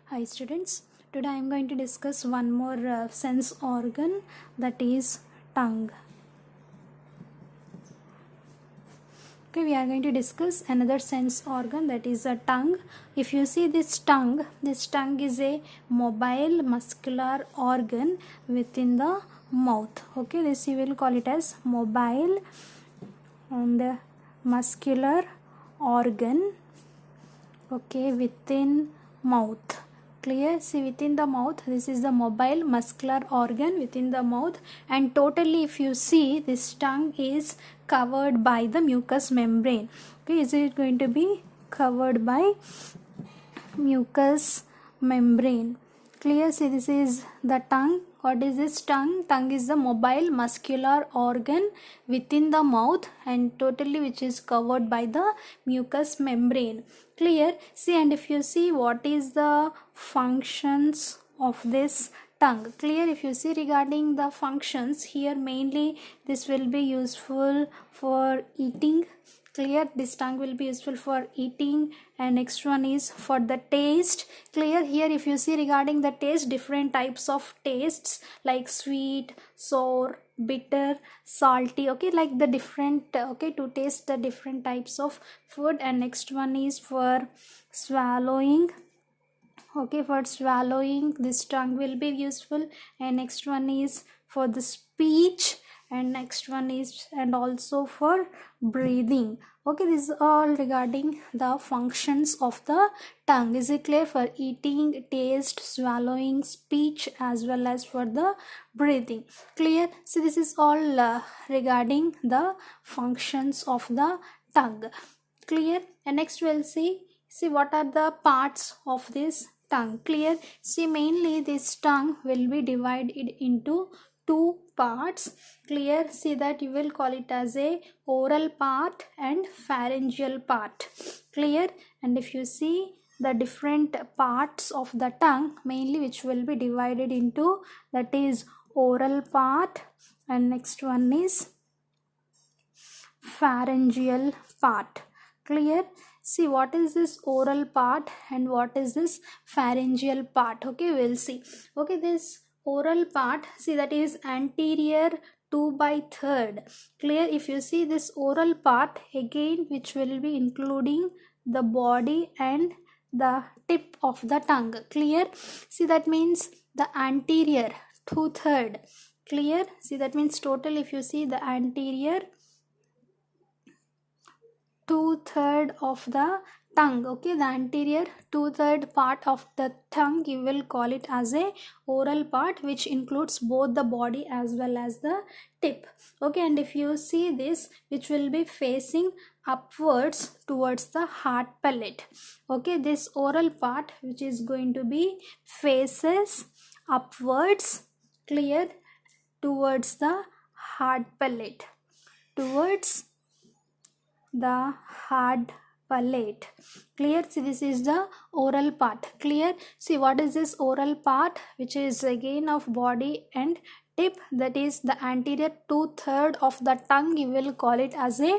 Hi students, today I am going to discuss one more sense organ, that is tongue. Okay, we are going to discuss another sense organ, that is a tongue. If you see this tongue is a mobile muscular organ within the mouth. Okay, this you will call it as mobile and muscular organ, okay, within mouth. Clear? See, within the mouth, this is the mobile muscular organ within the mouth, and totally if you see, this tongue is covered by the mucous membrane. Okay, is it going to be covered by mucous membrane? Clear? See, this is the tongue. What is this tongue? Tongue is the mobile muscular organ within the mouth and totally which is covered by the mucous membrane. Clear? See, and if you see what is the functions of this tongue. Clear? If you see regarding the functions, here mainly this will be useful for eating. Clear? This tongue will be useful for eating, and next one is for the taste. Clear? Here if you see regarding the taste, different types of tastes like sweet, sour, bitter, salty, okay, like the different, okay, to taste the different types of food. And next one is for swallowing. Okay, for swallowing this tongue will be useful. And next one is for the speech, and next one is and also for breathing. Okay, this is all regarding the functions of the tongue. Is it clear? For eating, taste, swallowing, speech, as well as for the breathing. Clear? So this is all regarding the functions of the tongue. Clear? And next we'll see what are the parts of this tongue. Clear? See, mainly this tongue will be divided into two parts. Clear? See that you will call it as a oral part and pharyngeal part. Clear? And if you see the different parts of the tongue, mainly which will be divided into, that is oral part, and next one is pharyngeal part. Clear? See, what is this oral part and what is this pharyngeal part? Okay, we'll see. Okay, this oral part, see, that is anterior 2/3. Clear? If you see this oral part, again which will be including the body and the tip of the tongue. Clear? See, that means the anterior 2/3. Clear? See, that means total if you see the anterior 2/3 of the tongue. Okay, the anterior 2/3 part of the tongue, you will call it as a oral part, which includes both the body as well as the tip. Okay, and if you see this, which will be facing upwards towards the hard palate. Okay, this oral part which is going to be faces upwards. Clear? Towards the hard palate, towards the hard palate. Clear? See, this is the oral part. Clear? See, what is this oral part, which is again of body and tip, that is the anterior 2/3 of the tongue, you will call it as a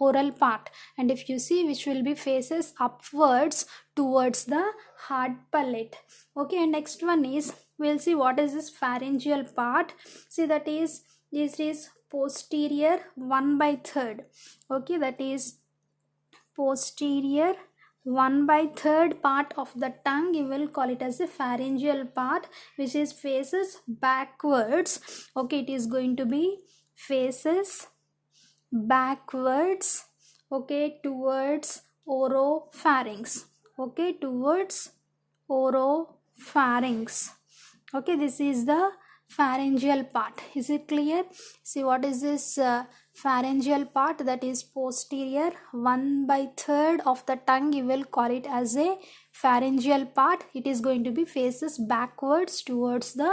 oral part. And if you see, which will be faces upwards towards the hard palate. Okay, and next one is, we'll see what is this pharyngeal part. See, that is, this is posterior 1/3. Okay, that is posterior 1/3 part of the tongue, you will call it as a pharyngeal part, which is faces backwards. Okay, it is going to be faces backwards, okay, towards oropharynx. Okay, towards oropharynx. Okay, this is the pharyngeal part. Is it clear? See, what is this pharyngeal part? That is posterior 1/3 of the tongue, you will call it as a pharyngeal part. It is going to be faces backwards towards the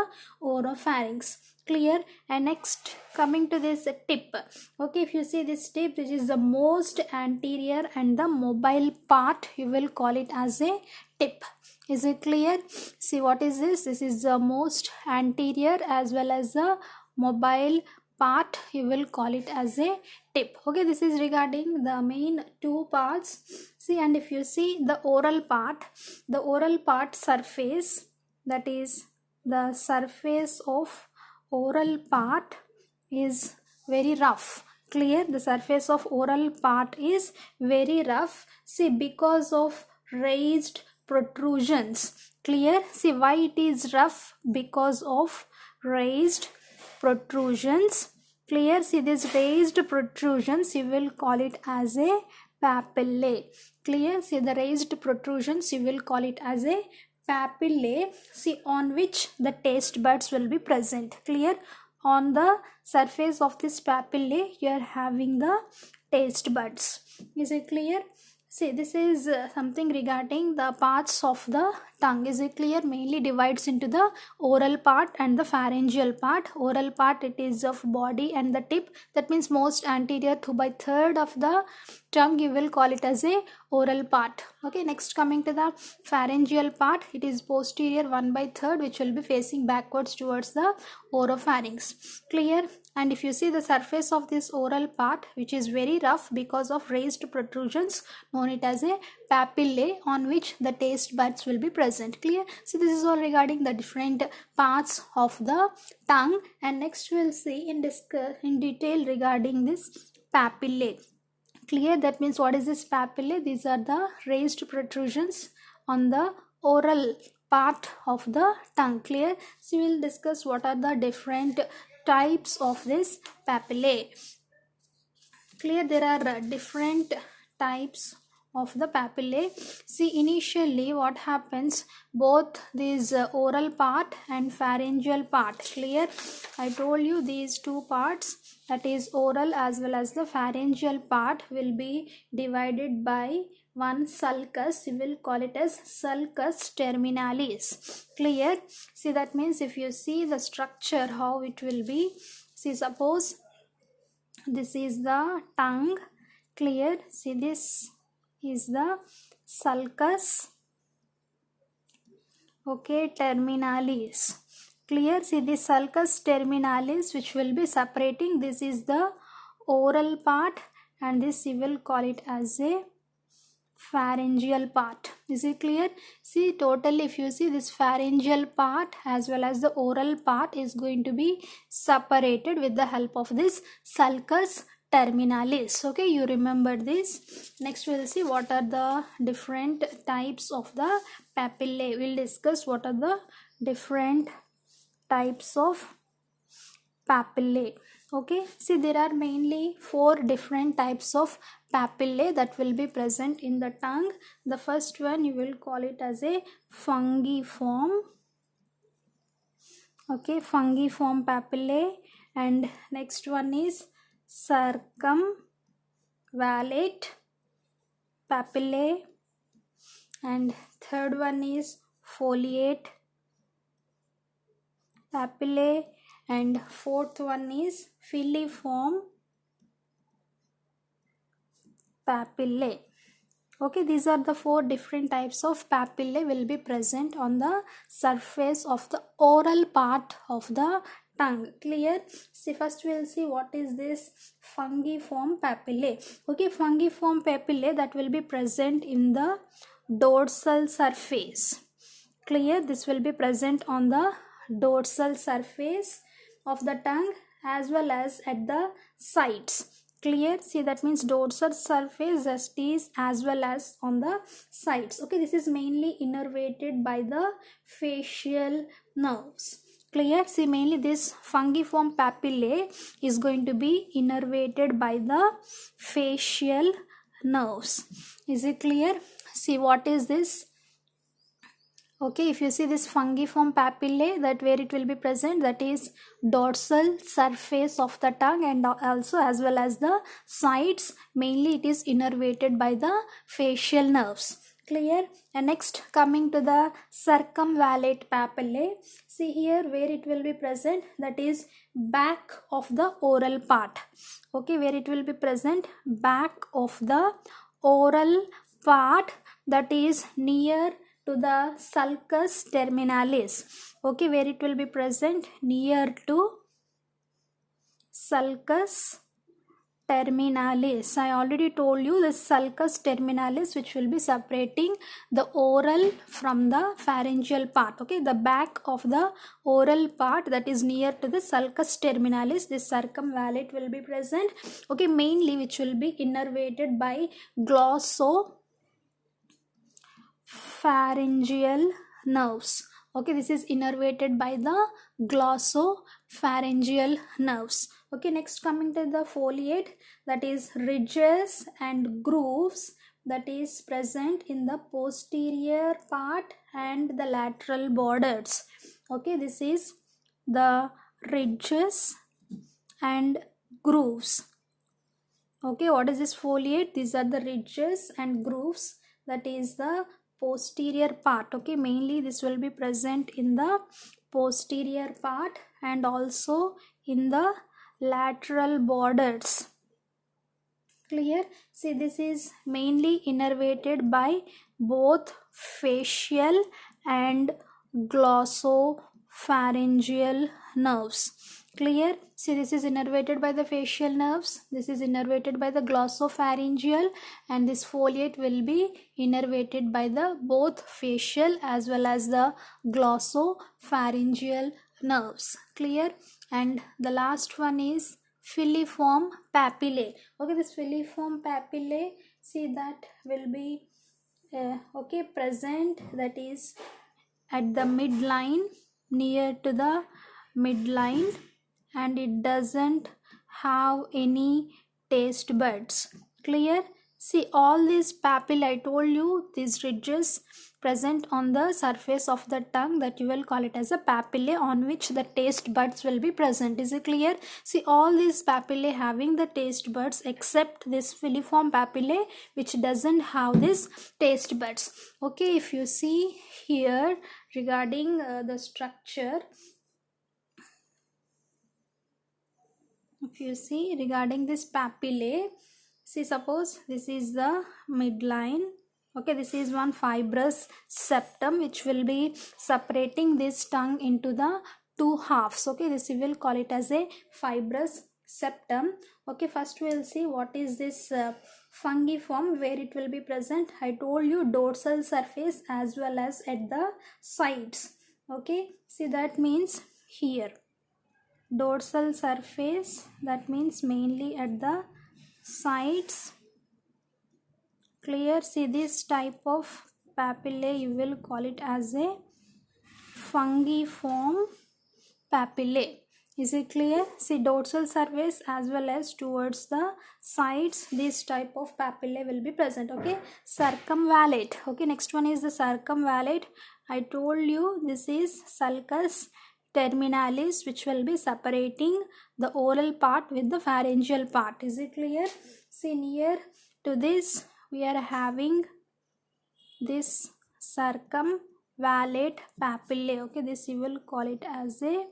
oropharynx. Clear? And next, coming to this tip. Okay, if you see this tip, which is the most anterior and the mobile part, you will call it as a tip. Is it clear? See, what is this? This is the most anterior as well as the mobile part, you will call it as a tip. Okay, this is regarding the main two parts. See, and if you see the oral part surface, that is the surface of oral part is very rough. Clear? The surface of oral part is very rough. See, because of raised protrusions. Clear? See why it is rough? Because of raised protrusions. Clear? See this raised protrusions, you will call it as a papillae. Clear? See the raised protrusions, you will call it as a papillae. See, on which the taste buds will be present. Clear? On the surface of this papillae, you are having the taste buds. Is it clear? See, this is something regarding the parts of the tongue. Is it clear? Mainly divides into the oral part and the pharyngeal part. Oral part, it is of body and the tip. That means most anterior 2/3 of the tongue, you will call it as a oral part. Okay, next coming to the pharyngeal part, it is posterior 1/3, which will be facing backwards towards the oropharynx. Clear? And if you see the surface of this oral part, which is very rough because of raised protrusions, known it as a papillae, on which the taste buds will be present. Clear? So this is all regarding the different parts of the tongue. And next we will see in detail regarding this papillae. Clear? That means what is this papillae? These are the raised protrusions on the oral part of the tongue. Clear? So we will discuss what are the different types of this papillae. Clear? There are different types of the papillae. See, initially what happens, both this oral part and pharyngeal part. Clear? I told you these two parts, that is oral as well as the pharyngeal part, will be divided by one sulcus. You will call it as sulcus terminalis. Clear? See, that means if you see the structure, how it will be. See, suppose this is the tongue. Clear? See, this is the sulcus, okay, terminalis. Clear? See the sulcus terminalis, which will be separating. This is the oral part and this you will call it as a pharyngeal part. Is it clear? See, totally if you see this pharyngeal part as well as the oral part is going to be separated with the help of this sulcus terminalis. Okay, you remember this. Next we will see what are the different types of the papillae. We will discuss what are the different types of papillae. Okay, see, there are mainly 4 different types of papillae that will be present in the tongue. The first one you will call it as a fungiform. Okay, fungiform papillae. And next one is circumvallate papillae. And third one is foliate papillae. And fourth one is filiform papillae. Okay, these are the 4 different types of papillae will be present on the surface of the oral part of the tongue. Clear? See, first we will see what is this fungiform papillae. Okay, fungiform papillae that will be present in the dorsal surface. Clear? This will be present on the dorsal surface of the tongue as well as at the sides. Clear? See, that means dorsal surface just is as well as on the sides. Okay, this is mainly innervated by the facial nerves. Clear? See, mainly this fungiform papillae is going to be innervated by the facial nerves. Is it clear? See, what is this? Okay, if you see this fungiform papillae, that where it will be present, that is dorsal surface of the tongue and also as well as the sides. Mainly it is innervated by the facial nerves. Clear? And next coming to the circumvallate papillae. See here where it will be present, that is back of the oral part. Okay, where it will be present, back of the oral part, that is near to the sulcus terminalis. Okay, where it will be present, near to sulcus terminalis. I already told you the sulcus terminalis, which will be separating the oral from the pharyngeal part. Okay, the back of the oral part that is near to the sulcus terminalis, this circumvallate will be present. Okay, mainly which will be innervated by glossopharyngeal nerves. Okay, this is innervated by the glossopharyngeal nerves. Okay, next coming to the foliate, that is ridges and grooves that is present in the posterior part and the lateral borders. Okay, this is the ridges and grooves. Okay, what is this foliate? These are the ridges and grooves, that is the posterior part. Okay, mainly this will be present in the posterior part and also in the lateral borders. Clear? See, this is mainly innervated by both facial and glossopharyngeal nerves. Clear? See, this is innervated by the facial nerves, this is innervated by the glossopharyngeal, and this foliate will be innervated by the both facial as well as the glossopharyngeal nerves. Clear? And the last one is filiform papillae. Okay, this filiform papillae, see, that will be okay, present, that is at the midline, near to the midline, and it doesn't have any taste buds. Clear? See, all these papillae, I told you, these ridges present on the surface of the tongue, that you will call it as a papillae, on which the taste buds will be present. Is it clear? See, all these papillae having the taste buds except this filiform papillae, which doesn't have this taste buds. Okay, if you see here regarding the structure, if you see regarding this papillae, see, suppose this is the midline. Okay, this is one fibrous septum which will be separating this tongue into the two halves. Okay, this we will call it as a fibrous septum. Okay, first we will see what is this fungiform, where it will be present. I told you dorsal surface as well as at the sides. Okay, see, that means here dorsal surface, that means mainly at the sides. Clear? See, this type of papillae you will call it as a fungiform papillae. Is it clear? See, dorsal surface as well as towards the sides, this type of papillae will be present. Okay, circumvallate. Okay, next one is the circumvallate. I told you this is sulcus terminalis, which will be separating the oral part with the pharyngeal part. Is it clear? See, near to this we are having this circumvallate papillae. Okay, this you will call it as a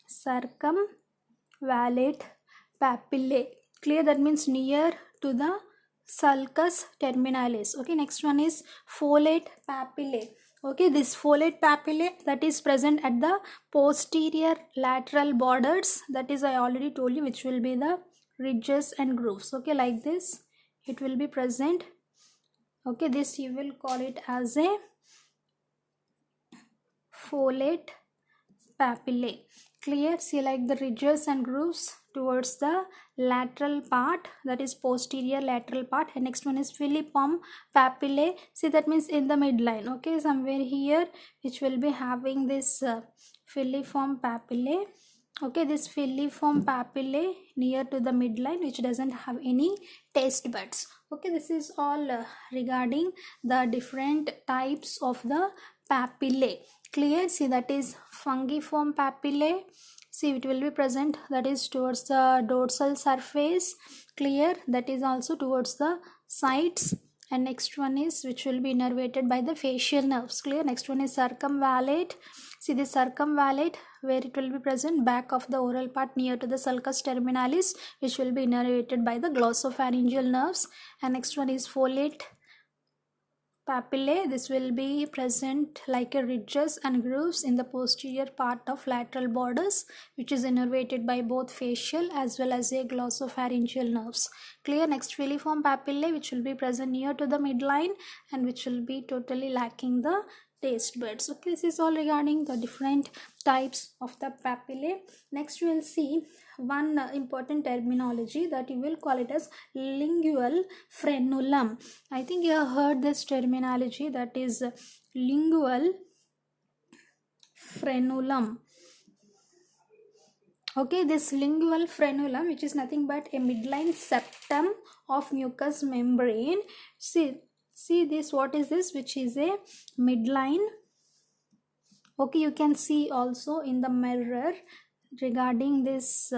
circumvallate papillae. Clear? That means near to the sulcus terminalis. Okay, next one is foliate papillae. Okay, this foliate papillae, that is present at the posterior lateral borders, that is I already told you, which will be the ridges and grooves. Okay, like this it will be present. Okay, this you will call it as a foliate papillae. Clear? See, like the ridges and grooves towards the lateral part, that is posterior lateral part. And next one is filiform papillae. See, that means in the midline. Okay, somewhere here which will be having this filiform papillae. Okay, this filiform papillae near to the midline, which doesn't have any taste buds. Okay, this is all regarding the different types of the papillae. Clear? See, that is fungiform papillae. See, it will be present, that is towards the dorsal surface. Clear? That is also towards the sides. And next one is which will be innervated by the facial nerves. Clear? Next one is circumvallate. See, the circumvallate, where it will be present back of the oral part near to the sulcus terminalis, which will be innervated by the glossopharyngeal nerves. And next one is foliate papillae. This will be present like a ridges and grooves in the posterior part of lateral borders, which is innervated by both facial as well as a glossopharyngeal nerves. Clear. Next, filiform papillae, which will be present near to the midline and which will be totally lacking the taste buds. Okay, this is all regarding the different types of the papillae. Next, we will see one important terminology that you will call it as lingual frenulum. I think you have heard this terminology, that is lingual frenulum. Okay, this lingual frenulum, which is nothing but a midline septum of mucous membrane. See this, what is this, which is a midline. Okay, you can see also in the mirror regarding this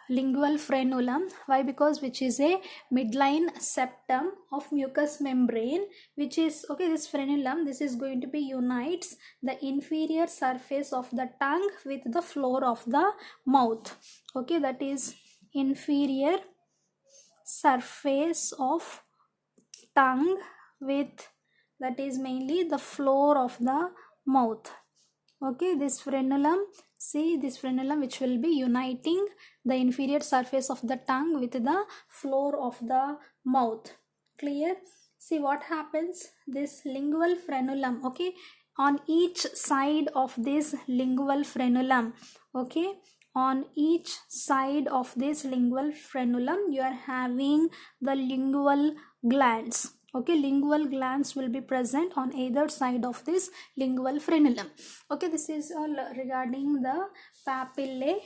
lingual frenulum. Why? Because which is a midline septum of mucous membrane, which is, okay, this frenulum, this is going to be unites the inferior surface of the tongue with the floor of the mouth. Okay, that is inferior surface of tongue with, that is mainly the floor of the mouth. Okay, this frenulum, see this frenulum which will be uniting the inferior surface of the tongue with the floor of the mouth. Clear? See what happens, this lingual frenulum, okay, on each side of this lingual frenulum, okay, on each side of this lingual frenulum you are having the lingual glands. Okay, lingual glands will be present on either side of this lingual frenulum. Okay, this is all regarding the papillae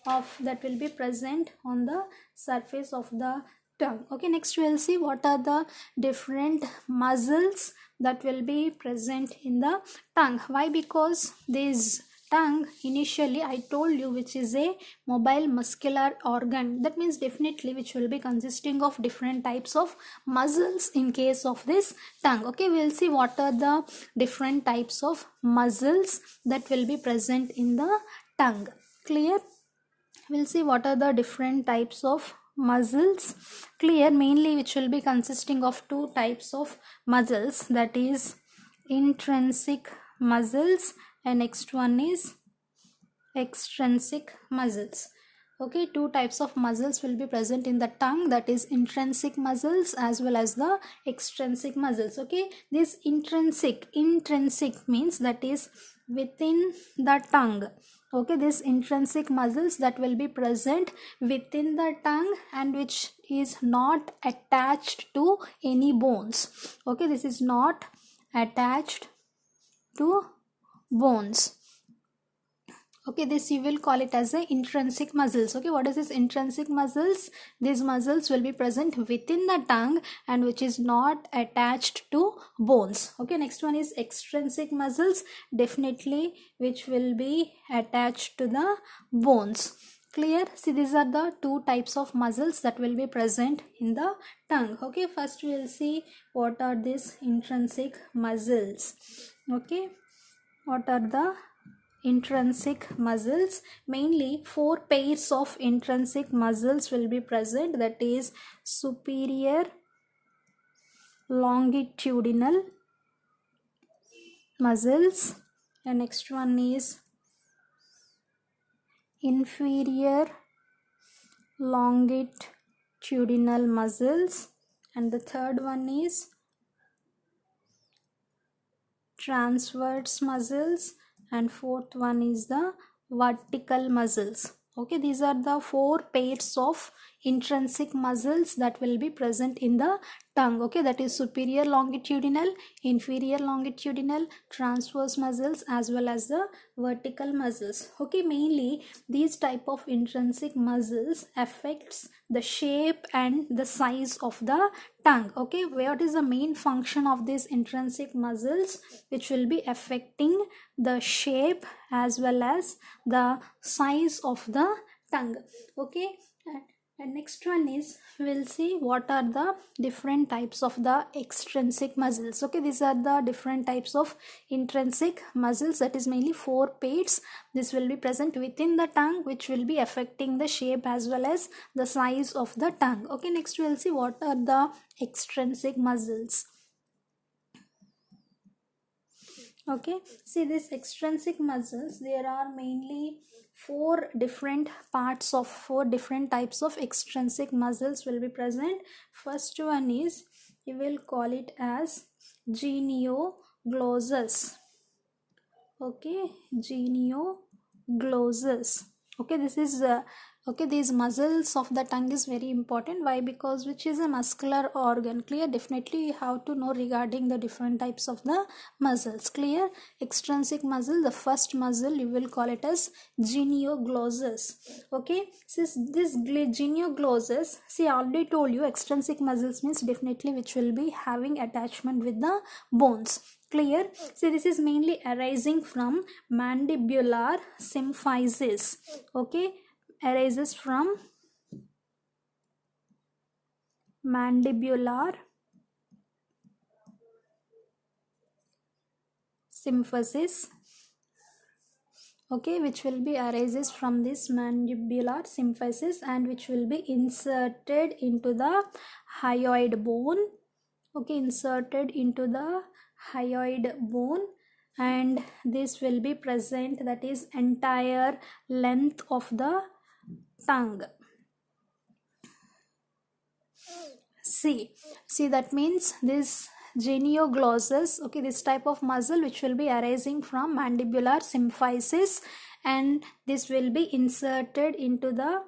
of that will be present on the surface of the tongue. Okay, next we will see what are the different muscles that will be present in the tongue. Why? Because this tongue, initially I told you, which is a mobile muscular organ, that means definitely which will be consisting of different types of muscles in case of this tongue. Okay, we will see what are the different types of muscles that will be present in the tongue. Clear? We'll see what are the different types of muscles. Clear? Mainly which will be consisting of two types of muscles, that is intrinsic muscles and next one is extrinsic muscles. Okay, two types of muscles will be present in the tongue, that is intrinsic muscles as well as the extrinsic muscles. Okay, this intrinsic means that is within the tongue. Okay, this intrinsic muscles that will be present within the tongue and which is not attached to any bones. Okay, this is not attached to bones. Okay, this you will call it as a intrinsic muscles. Okay, what is this intrinsic muscles? These muscles will be present within the tongue and which is not attached to bones. Okay, next one is extrinsic muscles, definitely which will be attached to the bones. Clear? See, these are the two types of muscles that will be present in the tongue. Okay, first we will see what are these intrinsic muscles. Okay, what are the intrinsic muscles? Mainly 4 pairs of intrinsic muscles will be present, that is superior longitudinal muscles, and next one is inferior longitudinal muscles, and the third one is transverse muscles, and fourth one is the vertical muscles. Okay, these are the 4 pairs of intrinsic muscles that will be present in the tongue. Okay, that is superior longitudinal, inferior longitudinal, transverse muscles as well as the vertical muscles. Okay, mainly these type of intrinsic muscles affects the shape and the size of the tongue. Okay, what is the main function of these intrinsic muscles? Which will be affecting the shape as well as the size of the tongue. Okay, and next one is we'll see what are the different types of the extrinsic muscles. Okay, these are the different types of intrinsic muscles, that is mainly 4 pairs. This will be present within the tongue which will be affecting the shape as well as the size of the tongue. Okay, next we'll see what are the extrinsic muscles. Okay, see this extrinsic muscles, there are mainly four different parts of four different types of extrinsic muscles will be present. First one is, you will call it as genioglossus. Okay, genioglossus. Okay, this is okay, these muscles of the tongue is very important. Why? Because which is a muscular organ. Clear? Definitely you have to know regarding the different types of the muscles. Clear? Extrinsic muscle, the first muscle you will call it as genioglossus. Okay, since this genioglossus, see, I already told you extrinsic muscles means definitely which will be having attachment with the bones. Clear? See, this is mainly arising from mandibular symphysis. Okay, arises from mandibular symphysis. Okay, which will be arises from this mandibular symphysis and which will be inserted into the hyoid bone. Okay, inserted into the hyoid bone, and this will be present, that is entire length of the tongue. See, that means this genioglossus, okay, this type of muscle which will be arising from mandibular symphysis, and this will be inserted into the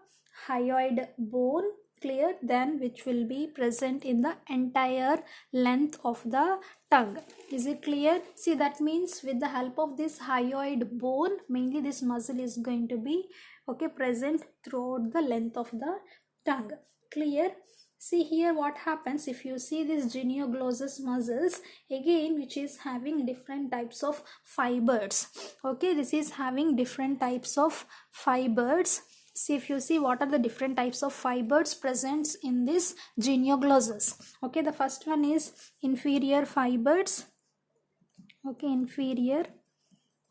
hyoid bone. Clear? Then which will be present in the entire length of the tongue. Is it clear? See, that means with the help of this hyoid bone, mainly this muscle is going to be, okay, present throughout the length of the tongue. Clear? See here what happens if you see this genioglossus muscles again, which is having different types of fibers. Okay, this is having different types of fibers. See, if you see what are the different types of fibers present in this genioglossus. Okay, the first one is inferior fibers. Okay, inferior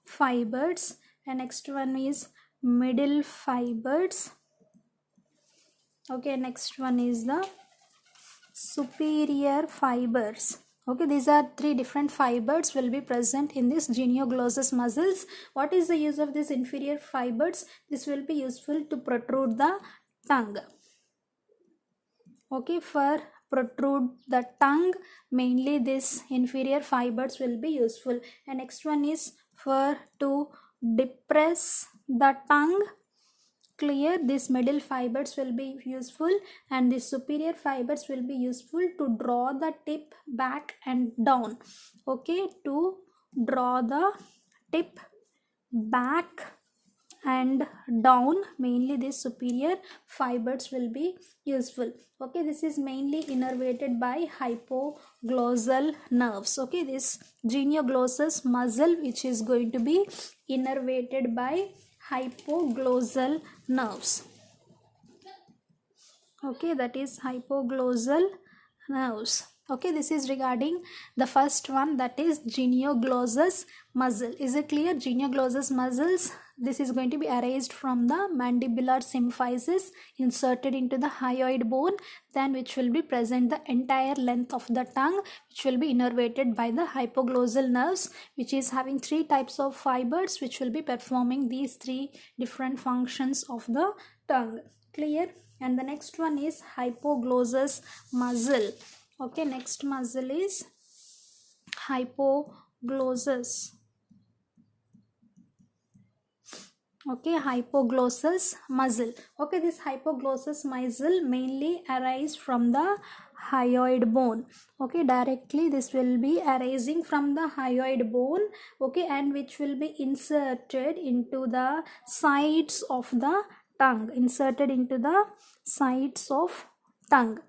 fibers, and next one is middle fibers. Okay, next one is the superior fibers. Okay, these are three different fibers will be present in this genioglossus muscles. What is the use of these inferior fibers? This will be useful to protrude the tongue. Okay, for protrude the tongue, mainly this inferior fibers will be useful. And next one is for to depress the tongue. Clear? These middle fibers will be useful, and the superior fibers will be useful to draw the tip back and down. Okay, to draw the tip back and down, mainly these superior fibers will be useful. Okay, this is mainly innervated by hypoglossal nerves. Okay, this genioglossus muscle which is going to be innervated by hypoglossal nerves. Okay, that is hypoglossal nerves. Okay, this is regarding the first one, that is genioglossus muscle. Is it clear? Genioglossus muscles, this is going to be arised from the mandibular symphysis inserted into the hyoid bone, then which will be present the entire length of the tongue, which will be innervated by the hypoglossal nerves, which is having three types of fibers which will be performing these three different functions of the tongue. Clear? And the next one is hypoglossous muscle. Okay, next muscle is hypoglossous. Okay, hypoglossous muscle. Okay, this hypoglossous muscle mainly arise from the hyoid bone. Okay, directly this will be arising from the hyoid bone. Okay, and which will be inserted into the sides of the tongue. Inserted into the sides of tongue.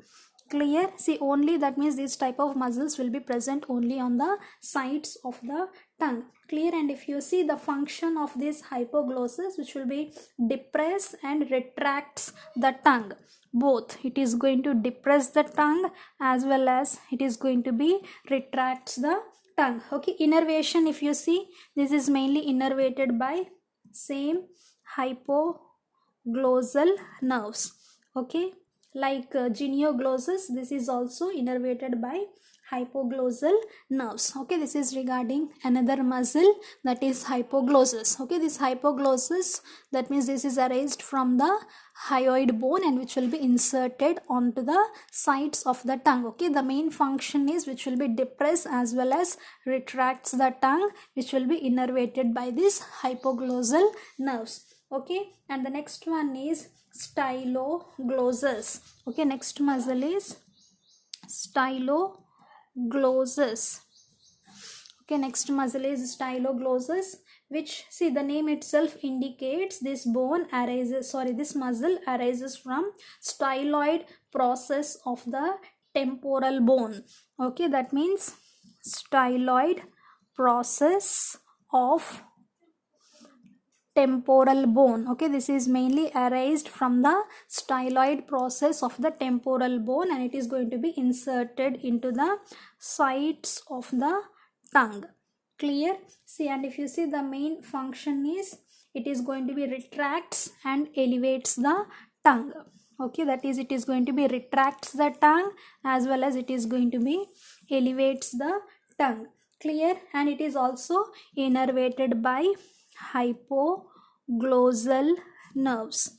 Clear? See, only that means this type of muscles will be present only on the sides of the tongue. Clear? And if you see the function of this hypoglossous, which will be depress and retracts the tongue, both it is going to depress the tongue as well as it is going to be retracts the tongue. Okay, innervation, if you see, this is mainly innervated by same hypoglossal nerves. Okay, like genioglossus, this is also innervated by hypoglossal nerves. Okay, this is regarding another muscle, that is hypoglossus. Okay, this hypoglossus, that means this is erased from the hyoid bone and which will be inserted onto the sides of the tongue. Okay, the main function is which will be depress as well as retracts the tongue, which will be innervated by this hypoglossal nerves. Okay, and the next one is styloglossus. Okay, next muscle is styloglossus. Okay, next muscle is styloglossus, which, see, the name itself indicates this bone arises, this muscle arises from styloid process of the temporal bone. Okay, that means styloid process of temporal bone. Okay, this is mainly erased from the styloid process of the temporal bone and it is going to be inserted into the sides of the tongue. Clear? See, and if you see, the main function is it is going to be retracts and elevates the tongue. Okay, that is, it is going to be retracts the tongue as well as it is going to be elevates the tongue. Clear? And it is also innervated by hypoglossal nerves.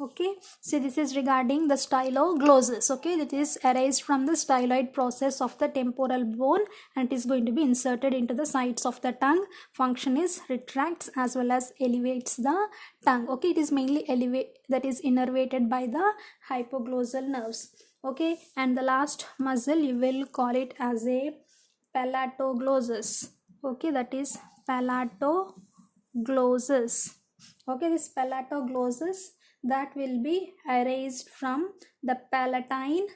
Okay, so this is regarding the styloglossus. Okay, that is erased from the styloid process of the temporal bone and it is going to be inserted into the sides of the tongue. Function is retracts as well as elevates the tongue. Okay, it is mainly that is innervated by the hypoglossal nerves. Okay, and the last muscle you will call it as a palatoglossus. Okay, that is palatoglossus. Okay, this palatoglossus, that will be erased from the palatine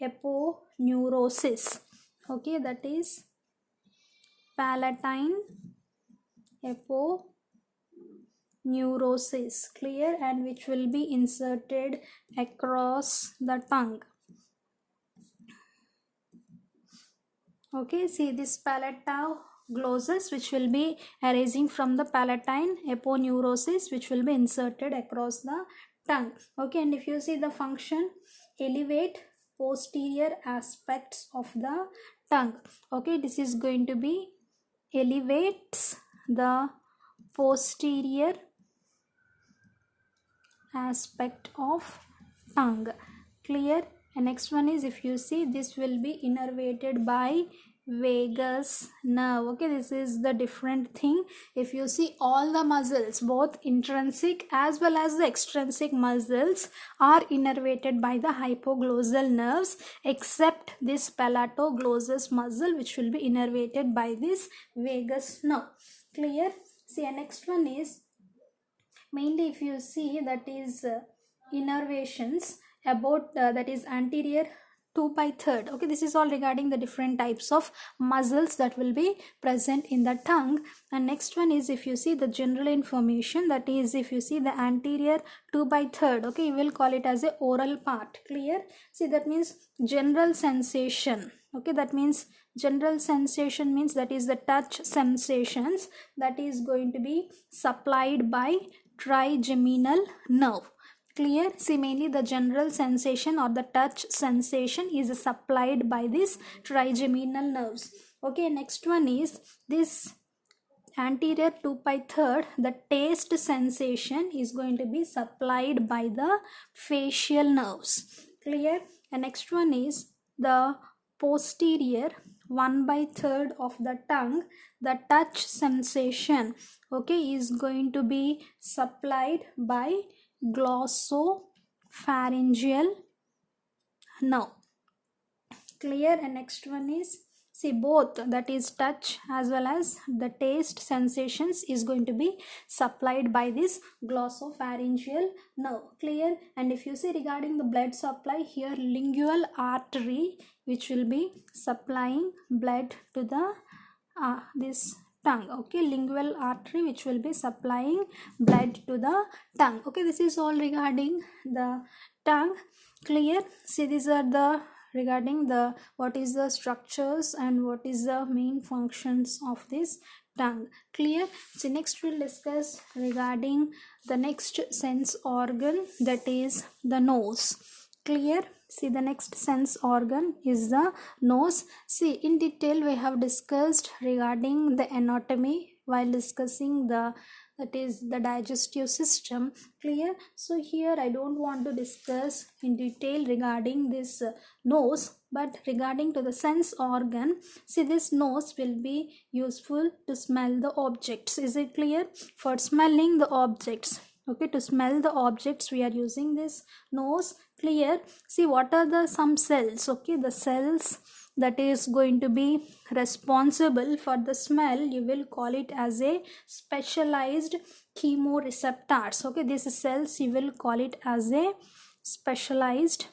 aponeurosis. Okay, that is palatine aponeurosis. Clear? And which will be inserted across the tongue. Okay, see, this palatoglossus, which will be arising from the palatine aponeurosis, which will be inserted across the tongue. Okay, and if you see the function, elevate posterior aspects of the tongue. Okay, this is going to be elevates the posterior aspect of tongue. Clear? And next one is, if you see, this will be innervated by vagus nerve. Okay, this is the different thing. If you see, all the muscles, both intrinsic as well as the extrinsic muscles, are innervated by the hypoglossal nerves except this palatoglossus muscle, which will be innervated by this vagus nerve. Clear? See, and next one is, mainly if you see, that is innervations about that is anterior 2/3. Okay, this is all regarding the different types of muscles that will be present in the tongue. And next one is, if you see the general information, that is, if you see the anterior 2/3, okay, you will call it as a oral part. Clear? See, that means general sensation. Okay, that means general sensation means that is the touch sensations that is going to be supplied by trigeminal nerve. Clear? See, mainly the general sensation or the touch sensation is supplied by this trigeminal nerves. Okay, next one is this anterior 2/3, the taste sensation is going to be supplied by the facial nerves. Clear? And next one is the posterior 1/3 of the tongue, the touch sensation, okay, is going to be supplied by glossopharyngeal nerve. Clear? And next one is, see, both, that is touch as well as the taste sensations, is going to be supplied by this glossopharyngeal nerve. Clear? And if you see regarding the blood supply, here lingual artery, which will be supplying blood to the this tongue. Okay, lingual artery, which will be supplying blood to the tongue. Okay, this is all regarding the tongue. Clear? See, these are the regarding the what is the structures and what is the main functions of this tongue. Clear? So next we'll discuss regarding the next sense organ, that is the nose. Clear? See, the next sense organ is the nose. See, in detail we have discussed regarding the anatomy while discussing the, that is the digestive system. Clear? So here I don't want to discuss in detail regarding this nose, but regarding to the sense organ, see, this nose will be useful to smell the objects. Is it clear? For smelling the objects, okay, to smell the objects we are using this nose. Clear? See, what are the some cells, okay, the cells that is going to be responsible for the smell, you will call it as a specialized chemoreceptors. Okay, these cells you will call it as a specialized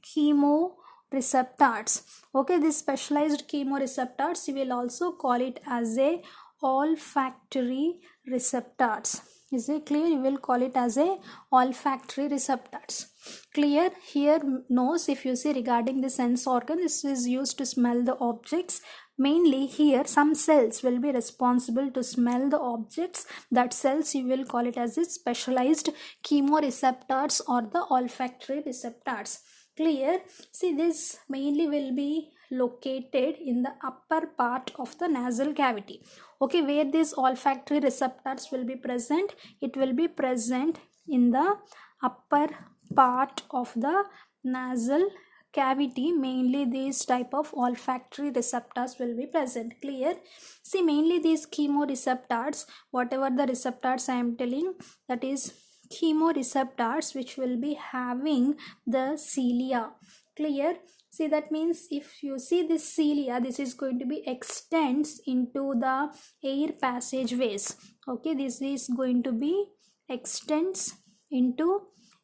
chemoreceptors. Okay, these specialized chemoreceptors you will also call it as a olfactory receptors. Is it clear? You will call it as a olfactory receptors. Clear? Here nose, if you see regarding the sense organ, this is used to smell the objects. Mainly here some cells will be responsible to smell the objects. That cells you will call it as a specialized chemoreceptors or the olfactory receptors. Clear? See, this mainly will be located in the upper part of the nasal cavity. Okay, where these olfactory receptors will be present, it will be present in the upper part of the nasal cavity. Mainly these type of olfactory receptors will be present. Clear? See, mainly these chemoreceptors, whatever the receptors I am telling, that is chemoreceptors which will be having the cilia. Clear? See, that means if you see this cilia, this is going to be extends into the air passageways. Okay, this is going to be extends into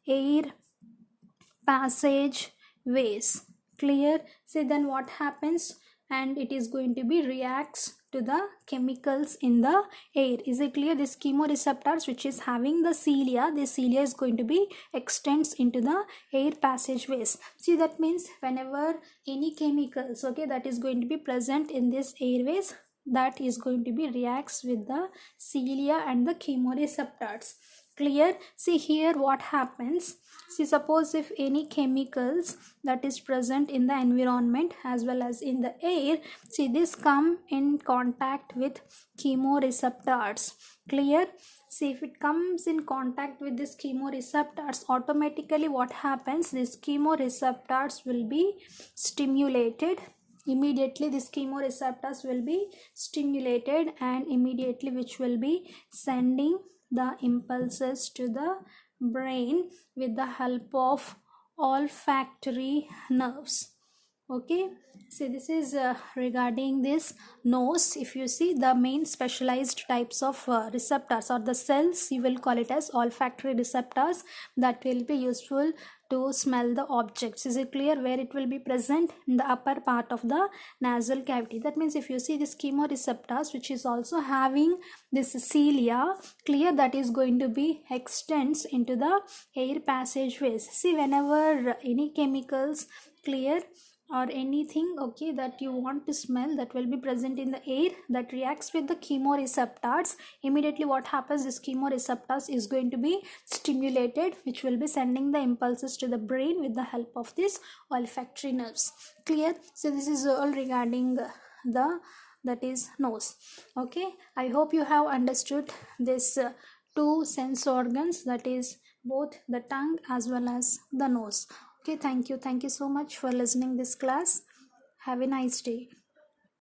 air passageways. Clear? See, then what happens? And it is going to be reacts to the chemicals in the air. Is it clear? This chemoreceptors which is having the cilia, this cilia is going to be extends into the air passageways. See, that means whenever any chemicals, okay, that is going to be present in this airways, that is going to be reacts with the cilia and the chemoreceptors. Clear? See, here what happens? See, suppose if any chemicals that is present in the environment as well as in the air, see, this come in contact with chemoreceptors. Clear? See, if it comes in contact with this chemoreceptors, automatically what happens? These chemoreceptors will be stimulated. Immediately these chemoreceptors will be stimulated, and immediately which will be sending the impulses to the brain with the help of olfactory nerves. Okay, so this is regarding this nose. If you see the main specialized types of receptors or the cells, you will call it as olfactory receptors that will be useful to smell the objects. Is it clear? Where it will be present in the upper part of the nasal cavity. That means if you see this chemoreceptors which is also having this cilia, clear, that is going to be extends into the air passageways. See, whenever any chemicals, clear, or anything, okay, that you want to smell, that will be present in the air, that reacts with the chemoreceptors. Immediately what happens, this chemoreceptors is going to be stimulated, which will be sending the impulses to the brain with the help of this olfactory nerves. Clear? So this is all regarding the, that is nose. Okay, I hope you have understood this two sense organs, that is both the tongue as well as the nose. Okay, thank you so much for listening this class. Have a nice day.